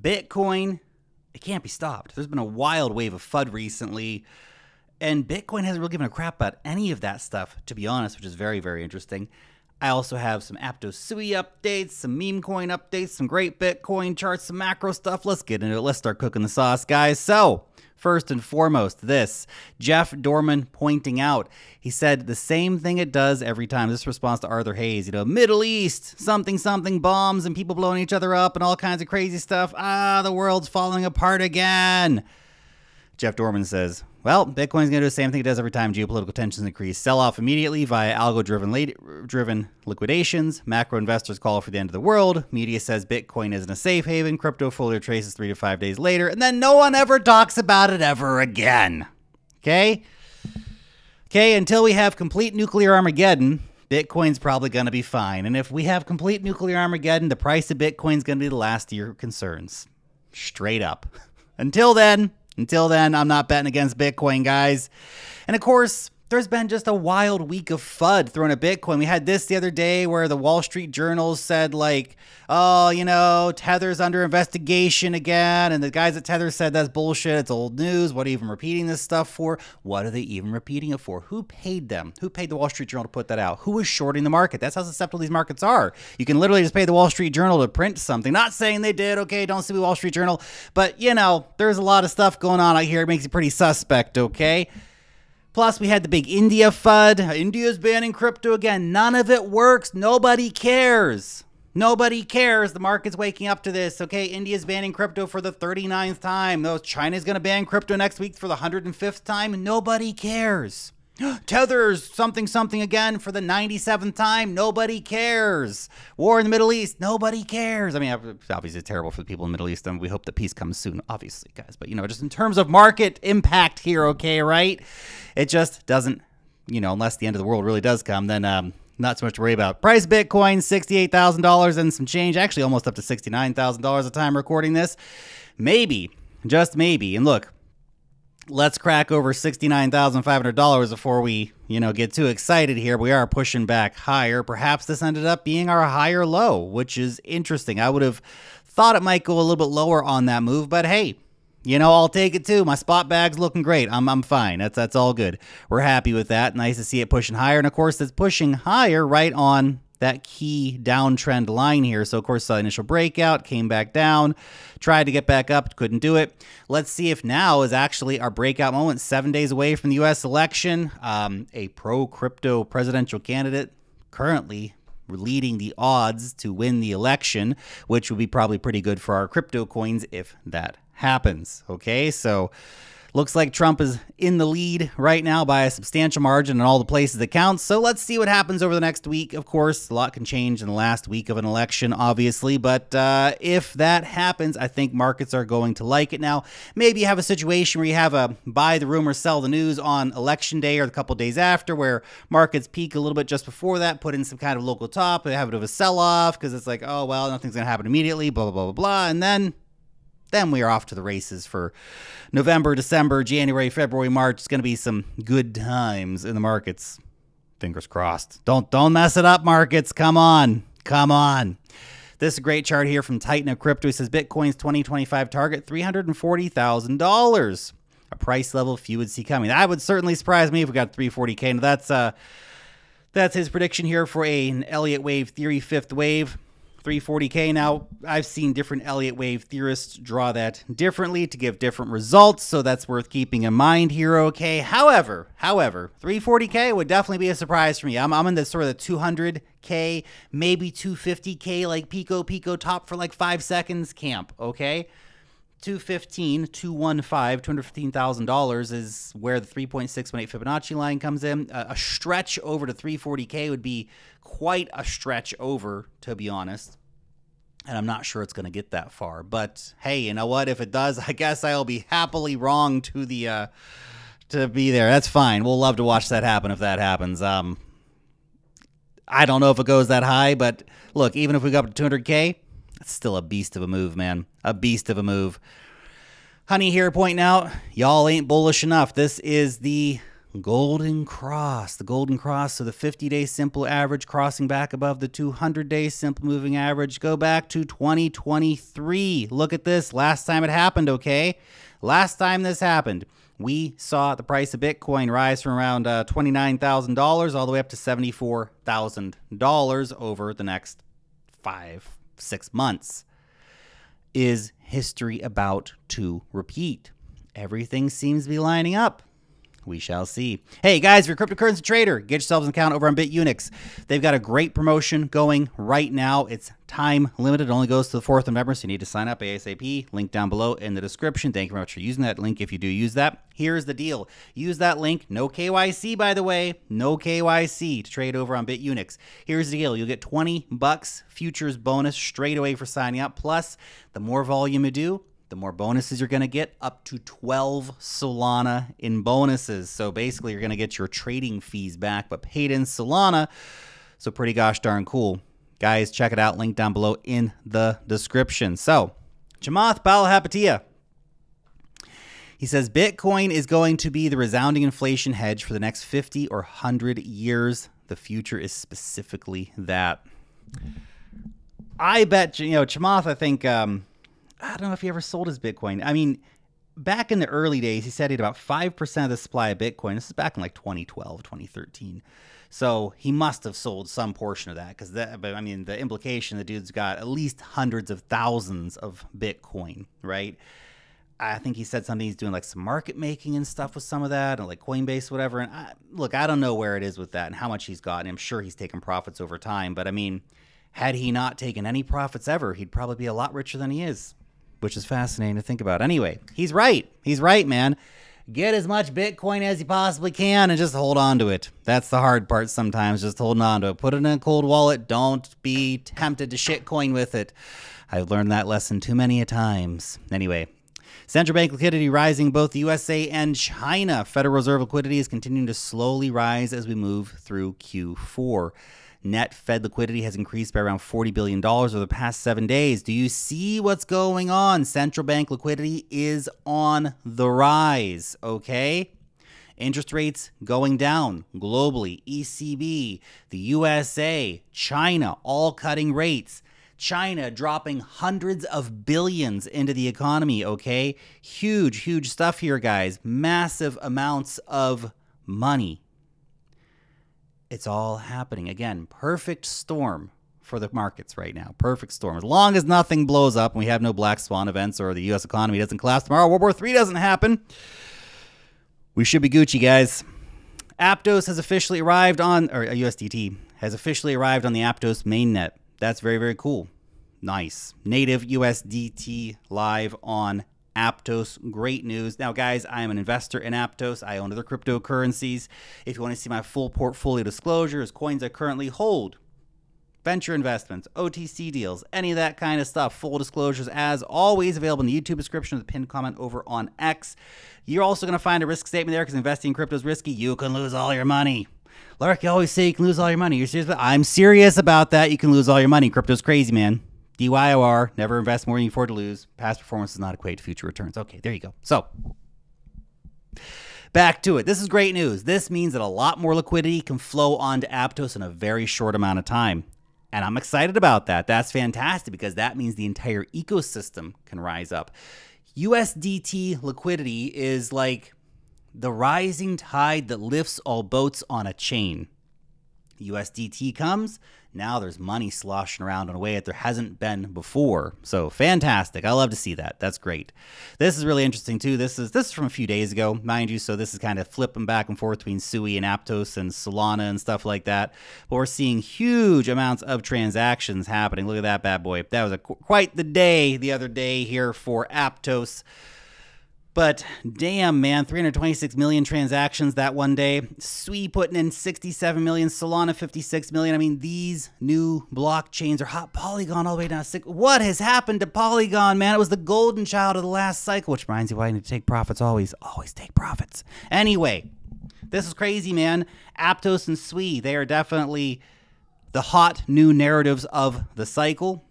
Bitcoin, it can't be stopped. There's been a wild wave of FUD recently, and Bitcoin hasn't really given a crap about any of that stuff, to be honest, which is very, very interesting. I also have some Aptos SUI updates, some meme coin updates, some great Bitcoin charts, some macro stuff. Let's get into it. Let's start cooking the sauce, guys. So, first and foremost, this. Jeff Dorman pointing out, he said the same thing it does every time. This response to Arthur Hayes, Middle East, something, something, bombs and people blowing each other up and all kinds of crazy stuff. The world's falling apart again. Jeff Dorman says, well, Bitcoin's going to do the same thing it does every time geopolitical tensions increase. Sell off immediately via algo-driven liquidations. Macro investors call for the end of the world. Media says Bitcoin isn't a safe haven. Crypto fully retraces 3 to 5 days later. And then no one ever talks about it ever again. Okay? Okay, until we have complete nuclear Armageddon, Bitcoin's probably going to be fine. And if we have complete nuclear Armageddon, the price of Bitcoin's going to be the last of your concerns. Straight up. Until then, I'm not betting against Bitcoin, guys. And of course, there's been just a wild week of FUD thrown at Bitcoin. We had this the other day where the Wall Street Journal said like, Tether's under investigation again. And the guys at Tether said that's bullshit. It's old news. What are you even repeating this stuff for? What are they even repeating it for? Who paid them? Who paid the Wall Street Journal to put that out? Who was shorting the market? That's how susceptible these markets are. You can literally just pay the Wall Street Journal to print something. Not saying they did. Okay, don't sue the Wall Street Journal. But, there's a lot of stuff going on out here. It makes you pretty suspect, okay? Plus, we had the big India FUD. India's banning crypto again. None of it works. Nobody cares. Nobody cares. The market's waking up to this, okay? India's banning crypto for the 39th time. China's going to ban crypto next week for the 105th time. Nobody cares. Tether's something again for the 97th time. Nobody cares. War in the Middle East. Nobody cares. I mean, obviously it's terrible for the people in the Middle East, and we hope that peace comes soon, obviously, guys. But, just in terms of market impact here, okay, right? It just doesn't, unless the end of the world really does come, then not so much to worry about. Price of Bitcoin, $68,000 and some change. Actually, almost up to $69,000 at the time recording this. Maybe, just maybe. And look, let's crack over $69,500 before we, get too excited here. We are pushing back higher. Perhaps this ended up being our higher low, which is interesting. I would have thought it might go a little bit lower on that move, but hey, I'll take it too. My spot bag's looking great. I'm fine. That's all good. We're happy with that. Nice to see it pushing higher. And of course, it's pushing higher right on that key downtrend line here. So of course, the initial breakout came back down, tried to get back up, couldn't do it. Let's see if now is actually our breakout moment. 7 days away from the U.S. election. A pro-crypto presidential candidate currently leading the odds to win the election, which would be probably pretty good for our crypto coins if that happens. Okay, so looks like Trump is in the lead right now by a substantial margin in all the places that count. So let's see what happens over the next week. Of course, a lot can change in the last week of an election, obviously. But if that happens, I think markets are going to like it. Now, maybe you have a situation where you have a buy the rumor, sell the news on election day or a couple days after, where markets peak a little bit just before that, put in some kind of local top, they have a bit of a sell-off because it's like, oh, well, nothing's going to happen immediately, blah, blah, blah, blah, blah. And then we are off to the races for November, December, January, February, March. It's going to be some good times in the markets. Fingers crossed. Don't mess it up, markets. Come on. This is a great chart here from Titan of Crypto. It says Bitcoin's 2025 target, $340,000. A price level few would see coming. That would certainly surprise me if we got 340K. Now that's his prediction here for an Elliott wave theory fifth wave. 340K. Now, I've seen different Elliott wave theorists draw that differently to give different results, so that's worth keeping in mind here, okay? However, 340K would definitely be a surprise for me. I'm in the sort of the 200K, maybe 250K, like Pico top for like 5 seconds camp, okay? $215,000 is where the 3.618 Fibonacci line comes in. A stretch over to 340K would be quite a stretch over, to be honest. And I'm not sure it's going to get that far. But hey, you know what? If it does, I guess I'll be happily wrong to be there. That's fine. We'll love to watch that happen if that happens. I don't know if it goes that high, but look, even if we go up to 200K, it's still a beast of a move, man. A beast of a move. Honey here pointing out, y'all ain't bullish enough. This is the golden cross, the golden cross. So the 50-day simple average crossing back above the 200-day simple moving average. Go back to 2023. Look at this. Last time it happened, okay? Last time this happened, we saw the price of Bitcoin rise from around $29,000 all the way up to $74,000 over the next 5-6 months. Is history about to repeat? Everything seems to be lining up. We shall see. Hey guys, if you're a cryptocurrency trader, get yourselves an account over on BitUnix. They've got a great promotion going right now. It's time limited. It only goes to the 4th of November, so you need to sign up ASAP. Link down below in the description. Thank you very much for using that link if you do use that. Here's the deal. Use that link. No KYC, by the way. No KYC to trade over on BitUnix. Here's the deal. You'll get $20 futures bonus straight away for signing up. Plus, the more volume you do, the more bonuses you're going to get, up to 12 Solana in bonuses. So basically, you're going to get your trading fees back, but paid in Solana. So pretty gosh darn cool. Guys, check it out. Link down below in the description. So, Chamath Palihapitiya. He says, Bitcoin is going to be the resounding inflation hedge for the next 50 or 100 years. The future is specifically that. I bet, Chamath, I think... I don't know if he ever sold his Bitcoin. I mean, back in the early days, he said he had about 5% of the supply of Bitcoin. This is back in like 2012, 2013. So he must have sold some portion of that because, but I mean, the implication, the dude's got at least hundreds of thousands of Bitcoin, right? I think he said something he's doing like some market making and stuff with some of that, and like Coinbase, whatever. And look, I don't know where it is with that and how much he's gotten. I'm sure he's taken profits over time, but I mean, had he not taken any profits ever, he'd probably be a lot richer than he is, which is fascinating to think about. Anyway, he's right. He's right, man. Get as much Bitcoin as you possibly can and just hold on to it. That's the hard part sometimes, just holding on to it. Put it in a cold wallet. Don't be tempted to shitcoin with it. I've learned that lesson too many a times. Anyway, central bank liquidity rising both the USA and China. Federal Reserve liquidity is continuing to slowly rise as we move through Q4. Net Fed liquidity has increased by around $40 billion over the past 7 days. Do you see what's going on? Central bank liquidity is on the rise, okay? Interest rates going down globally. ECB, the USA, China, all cutting rates. China dropping hundreds of billions into the economy, okay? Huge, huge stuff here, guys. Massive amounts of money. It's all happening. Again, perfect storm for the markets right now. Perfect storm. As long as nothing blows up and we have no black swan events or the U.S. economy doesn't collapse tomorrow, World War III doesn't happen, we should be Gucci, guys. Aptos has officially arrived on, or USDT has officially arrived on the Aptos mainnet. That's very, very cool. Nice. Native USDT live on Aptos. Great news. Now, guys, I am an investor in Aptos. I own other cryptocurrencies. If you want to see my full portfolio disclosures, coins I currently hold, venture investments, OTC deals, any of that kind of stuff, full disclosures as always available in the YouTube description of the pinned comment over on X. You're also going to find a risk statement there because investing in crypto is risky. You can lose all your money. Lark, you always say you can lose all your money. You're serious? I'm serious about that. You can lose all your money. Crypto's crazy, man. DYOR, never invest more than you afford to lose. Past performance does not equate to future returns. Okay, there you go. So, back to it. This is great news. This means that a lot more liquidity can flow onto Aptos in a very short amount of time. And I'm excited about that. That's fantastic because that means the entire ecosystem can rise up. USDT liquidity is like the rising tide that lifts all boats on a chain. USDT comes, now there's money sloshing around in a way that there hasn't been before. So fantastic. I love to see that. That's great. This is really interesting too. This is from a few days ago, mind you. So this is kind of flipping back and forth between SUI and Aptos and Solana and stuff like that. But we're seeing huge amounts of transactions happening. Look at that bad boy. That was quite the day the other day here for Aptos. But damn, man, 326 million transactions that one day. SUI putting in 67 million, Solana 56 million. I mean, these new blockchains are hot. Polygon all the way down to 6. What has happened to Polygon, man? It was the golden child of the last cycle, which reminds you why you need to take profits always. Always take profits. Anyway, this is crazy, man. Aptos and SUI, they are definitely the hot new narratives of the cycle.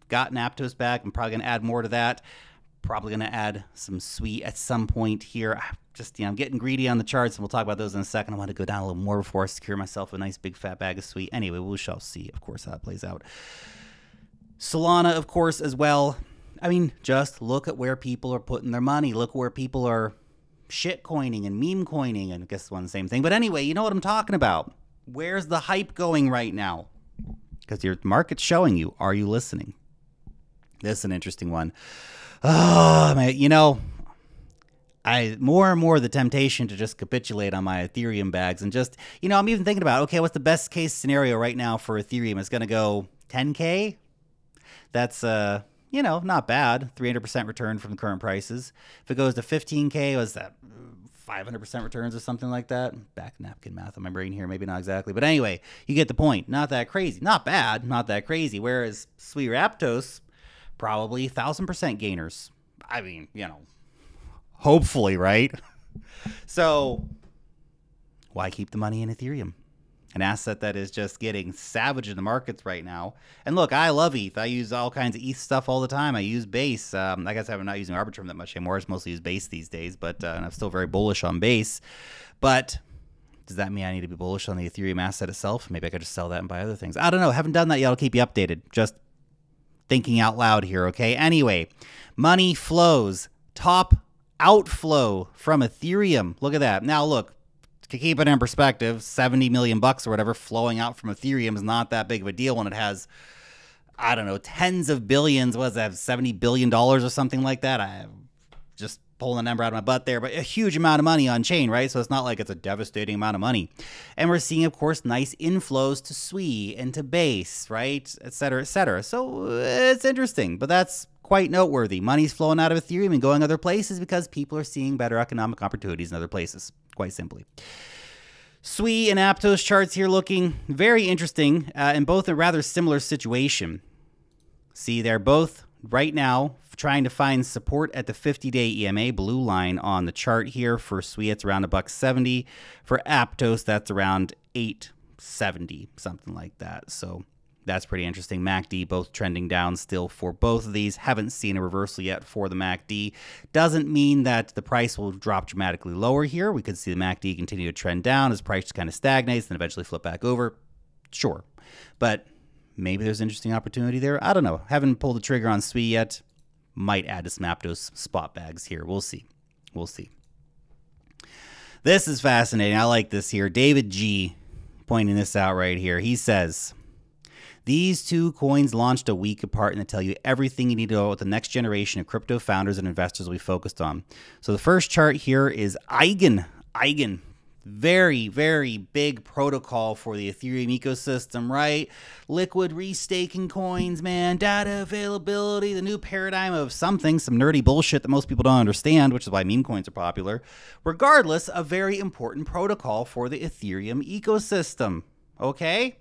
Gotten Aptos back. I'm probably going to add more to that. Probably going to add some SUI at some point here. just, I'm getting greedy on the charts, and we'll talk about those in a second. I want to go down a little more before I secure myself a nice big fat bag of sweet. Anyway, we shall see, of course, how it plays out. Solana, of course, as well. I mean, just look at where people are putting their money. Look where people are shit coining and meme coining, and I guess it's one and the same thing. But anyway, you know what I'm talking about. Where's the hype going right now? Because your market's showing you. Are you listening? This is an interesting one. Oh, man, more and more the temptation to just capitulate on my Ethereum bags and just, I'm even thinking about, okay, what's the best case scenario right now for Ethereum? It's going to go 10K. That's, not bad. 300% return from the current prices. If it goes to 15K, was that 500% returns or something like that? Back napkin math on my brain here. Maybe not exactly. But anyway, you get the point. Not that crazy. Not bad. Not that crazy. Whereas sweet Aptos, probably 1,000% gainers. I mean, hopefully, right? So why keep the money in Ethereum? An asset that is just getting savage in the markets right now. And look, I love ETH. I use all kinds of ETH stuff all the time. I use Base. I guess I'm not using Arbitrum that much anymore. I just mostly use Base these days, but and I'm still very bullish on Base. But does that mean I need to be bullish on the Ethereum asset itself? Maybe I could just sell that and buy other things. I don't know. Haven't done that yet. I'll keep you updated. Just thinking out loud here, okay? Anyway, money flows. Top outflow from Ethereum. Look at that. Now, look. To keep it in perspective, 70 million bucks or whatever flowing out from Ethereum is not that big of a deal when it has, I don't know, tens of billions. What does that have, $70 billion or something like that? I'm just pulling a number out of my butt there, but a huge amount of money on chain, right? So it's not like it's a devastating amount of money. And we're seeing, of course, nice inflows to SWI and to Base, right? Et cetera, et cetera. So it's interesting, but that's quite noteworthy. Money's flowing out of Ethereum and going other places because people are seeing better economic opportunities in other places, quite simply. SWI and Aptos charts here looking very interesting, and both a rather similar situation. See, they're both right now trying to find support at the 50-day EMA blue line on the chart here. For SWI, it's around $1.70. For Aptos, that's around $8.70, something like that. So that's pretty interesting. MACD both trending down still for both of these. Haven't seen a reversal yet for the MACD. Doesn't mean that the price will drop dramatically lower here. We could see the MACD continue to trend down as price kind of stagnates and eventually flip back over. Sure. But maybe there's interesting opportunity there. I don't know. Haven't pulled the trigger on SWI yet. Might add to some Aptos spot bags here. We'll see. We'll see. This is fascinating. I like this here. David G pointing this out right here. He says, these two coins launched a week apart and they tell you everything you need to know about the next generation of crypto founders and investors we focused on. So the first chart here is Eigen. Eigen. Very, very big protocol for the Ethereum ecosystem, right? Liquid restaking coins, man, data availability, the new paradigm of something, some nerdy bullshit that most people don't understand, which is why meme coins are popular. Regardless, a very important protocol for the Ethereum ecosystem, okay?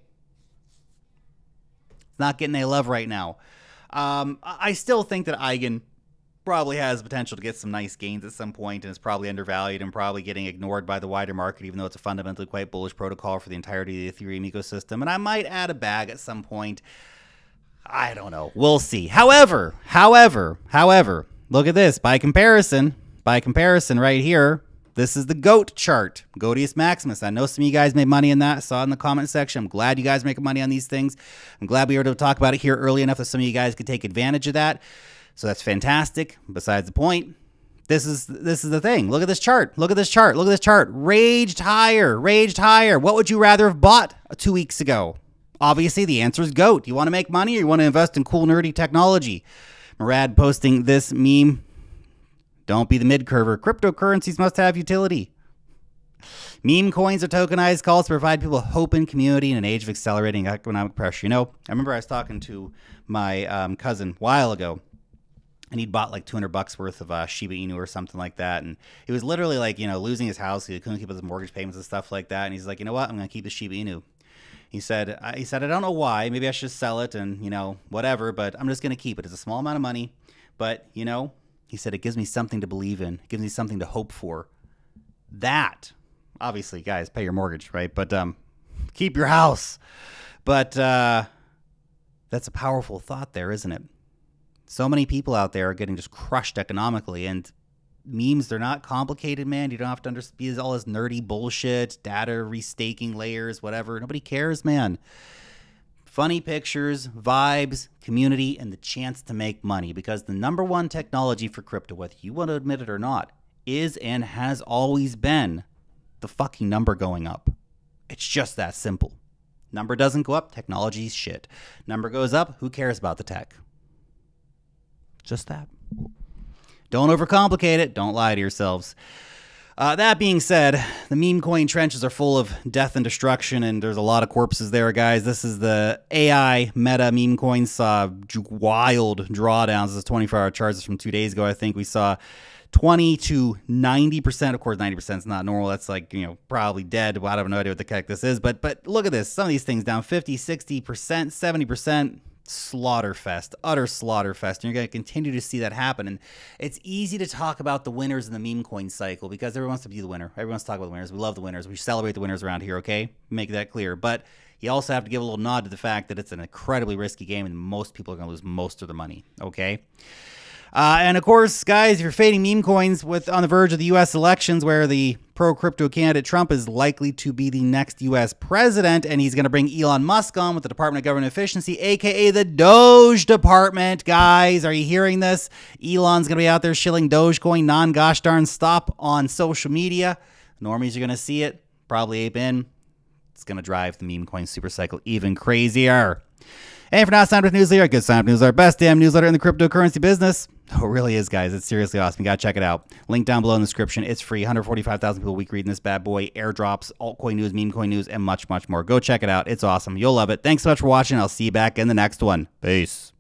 It's not getting any love right now. I still think that Eigen probably has potential to get some nice gains at some point and is probably undervalued and probably getting ignored by the wider market, even though it's a fundamentally quite bullish protocol for the entirety of the Ethereum ecosystem. And I might add a bag at some point. I don't know. We'll see. However, look at this. By comparison right here, this is the GOAT chart, Godius Maximus. I know some of you guys made money in that. I saw it in the comment section. I'm glad you guys are making money on these things. I'm glad we were able to talk about it here early enough that some of you guys could take advantage of that. So that's fantastic. Besides the point, this is the thing. Look at this chart. Look at this chart. Look at this chart. Raged higher. Raged higher. What would you rather have bought 2 weeks ago? Obviously, the answer is GOAT. You want to make money or you want to invest in cool, nerdy technology? Murad posting this meme. Don't be the mid-curver. Cryptocurrencies must have utility. Meme coins are tokenized calls to provide people hope and community in an age of accelerating economic pressure. You know, I remember I was talking to my cousin a while ago, and he'd bought like $200 worth of Shiba Inu or something like that. And he was literally like, losing his house. He couldn't keep up his mortgage payments and stuff like that. And he's like, you know what? I'm going to keep the Shiba Inu. He said, I don't know why. Maybe I should sell it and, whatever. But I'm just going to keep it. It's a small amount of money. But, he said, it gives me something to believe in. It gives me something to hope for. That, obviously, guys, pay your mortgage, right? But keep your house. But that's a powerful thought there, isn't it? So many people out there are getting just crushed economically, and memes, they're not complicated, man. You don't have to understand all this nerdy bullshit, data restaking layers, whatever. Nobody cares, man. Funny pictures, vibes, community, and the chance to make money. Because the number one technology for crypto, whether you want to admit it or not, is and has always been the fucking number going up. It's just that simple. Number doesn't go up, technology's shit. Number goes up, who cares about the tech? Just that. Don't overcomplicate it. Don't lie to yourselves. That being said, the meme coin trenches are full of death and destruction, and there's a lot of corpses there, guys. This is the AI meta meme coins saw wild drawdowns. This is 24-hour charts from 2 days ago. I think we saw 20 to 90%. Of course, 90% is not normal. That's like, probably dead. Well, I have no idea what the heck this is. But look at this. Some of these things down 50, 60%, 70%. Slaughterfest, utter slaughterfest. And you're going to continue to see that happen. And it's easy to talk about the winners in the meme coin cycle because everyone wants to be the winner. Everyone wants to talk about the winners. We love the winners. We celebrate the winners around here, okay? Make that clear. But you also have to give a little nod to the fact that it's an incredibly risky game and most people are going to lose most of their money, okay? And of course, guys, if you're fading meme coins on the verge of the U.S. elections where the pro-crypto candidate Trump is likely to be the next U.S. president, and he's going to bring Elon Musk on with the Department of Government Efficiency, a.k.a. the Doge Department. Guys, are you hearing this? Elon's going to be out there shilling Dogecoin non-gosh darn stop on social media. Normies are going to see it, probably ape in. It's going to drive the meme coin super cycle even crazier. And if you're not signed up with newsletter, good sign up newsletter. Best damn newsletter in the cryptocurrency business. Oh, it really is, guys. It's seriously awesome. You got to check it out. Link down below in the description. It's free. 145,000 people a week reading this bad boy. Airdrops, altcoin news, meme coin news, and much, much more. Go check it out. It's awesome. You'll love it. Thanks so much for watching. I'll see you back in the next one. Peace.